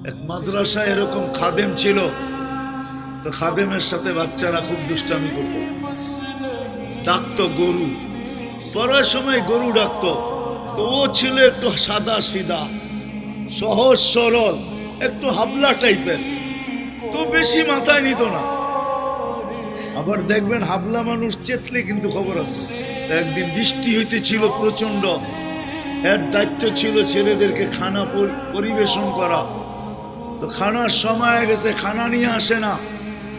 এক মাদ্রাসায় এরকম খাদেম ছিল, তো খাদেমের সাথে বাচ্চারা খুব দুষ্টামি করত, ডাকতো গরু, পড়ার সময় গরু ডাকতো। তো ও ছিল একটু সাদা সিধা, সহজ সরল, একটু হাবলা টাইপের, তো বেশি মাথায় নিত না। আবার দেখবেন হাবলা মানুষ চেতলে কিন্তু খবর আছে। একদিন বৃষ্টি হইতেছিল প্রচন্ড, এর দায়িত্ব ছিল ছেলেদেরকে খানা পরিবেশন করা। তো খানার সময় গেছে, খানা নিয়ে আসে না,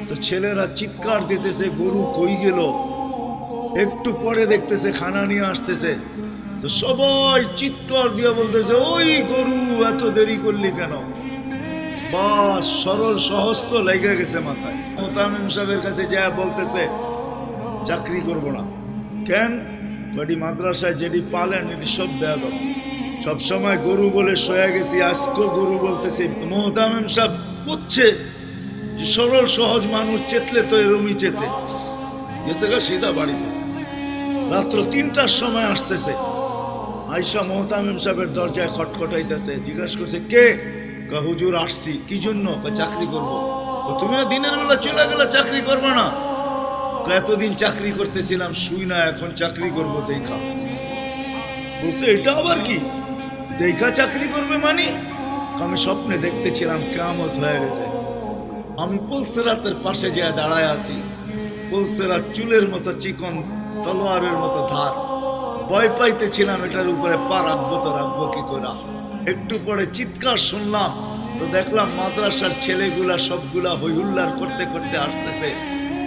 তো ছেলেরা চিৎকার দিতেছে গরু কই গেল। একটু পরে দেখতেছে খানা নিয়ে আসতেছে, তো সবাই চিৎকার দিয়ে বলতেছে ওই গরু এত দেরি করলি কেন। বাস সরল সহজ তো লেগে গেছে মাথায়। মোতামিম সাহেবের কাছে যা বলতেছে চাকরি করব না। কেন? বাড়ি মাদ্রাসায় যেটি পালেন এটি সব দেয়া দাও, সবসময় গরু বলে শোয়া গেছি, আজকেও গরু বলতেছি। মোতামিম সাহেব বুঝছে যে সরল সহজ মানুষ চেতলে তো এরমই চেতে গেছে গা সিধা বাড়িতে। রাত্র ৩টার সময় আসতেছে, আয়সা মোহতামিম সাহেবের দরজায় খটখটাইতেছে, জিজ্ঞাসা করছে কে? হুজুর আসছি। কি জন্য? চাকরি করবো। তুমি না দিনের বেলা চলে গেলে চাকরি করবো না? এতদিন চাকরি করতেছিলাম শুই না, এখন চাকরি করবো দেখা। বলছে এটা আবার কি দেখা চাকরি করবে মানে? আমি স্বপ্নে দেখতেছিলাম কিয়ামত হয়ে গেছে, আমি পুলসেরাতের পাশে যা দাঁড়ায় আছি, পুলসেরাত চুলের মতো চিকন, তলোয়ারের মতো ধার, ভয় পাইতেছিলাম এটার উপরে পা রাখবো তো রাখবো কি করে। একটু পরে চিৎকার শুনলাম, তো দেখলাম মাদ্রাসার ছেলেগুলা সবগুলা হইহুল্লার করতে করতে আসতেছে।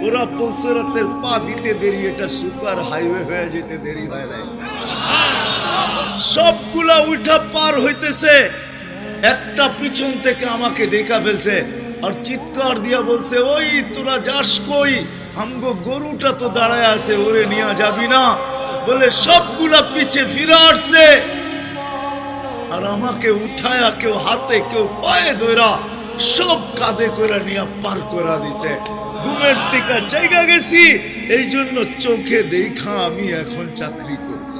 ওরা পুলসেরাতের পা দিতে দেরি, এটা সুপার হাইওয়ে হয়ে যেতে দেরি হয় নাই। সবগুলা উঠা পার হইতেছে, একটা পিছন থেকে আমাকে দেখা ফেলছে আর চিৎকার দিয়া বলছে ওই তোরা যাস কই? আমগো গরুটা তো দাঁড়ায় আছে, ওরে নিয়ে যাবি না? বলে সবগুলা পিছে ফিরে আসছে আর আমাকে উঠায়া কেউ হাতে কেউ পায়ে ধরা সব কাঁধে করে নিয়ে পার করা দিছে। ঘুমের থেকে জায়গা গেছি, এই জন্য চোখে দেখা আমি এখন চাকরি করব।